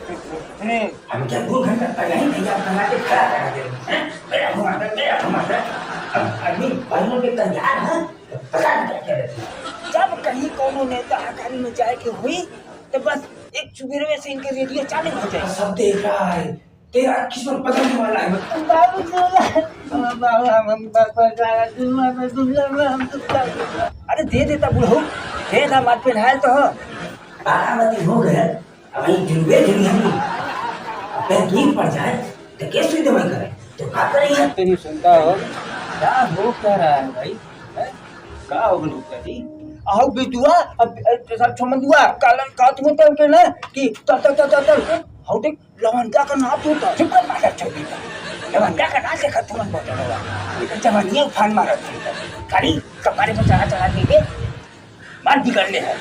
हम क्या 2 घंटा पहले ही तैयार करवा के खड़ा करा दे हैं? मेरा घुमाता अब आदमी पहले के तैयार है पता नहीं क्या क्या रहती है। जब कहीं कोनो नेता हकारी में जाए के हुई तो बस एक चुबेरवे से इनके रेडियो चालू हो जाए। सब देख रहा है तेरा किस्मत बदलने वाला है। अरे दे देता बुढ़ऊ, दे ना मत पे नहाल तो हो। 12 बजे हो गए अब ये जुलवे जुली हम अपने नींद पड़ जाए तो कैसे दवाई करे तो क्या करेंगे। तेरी सुनता हो क्या हो क्या रहा है भाई क्या हो गया जी आओ बिटुआ अब सब छमंदुआ कालन कात में तो के ना कि त हाउ देख लवंडा का नाम तो चुप कर मारा छोड़ी लवंडा का नाम से खत्म मत बोलो जवानी फान मारा खाली कपारे पे चढ़ा चढ़ा के मार बिगड़ने है।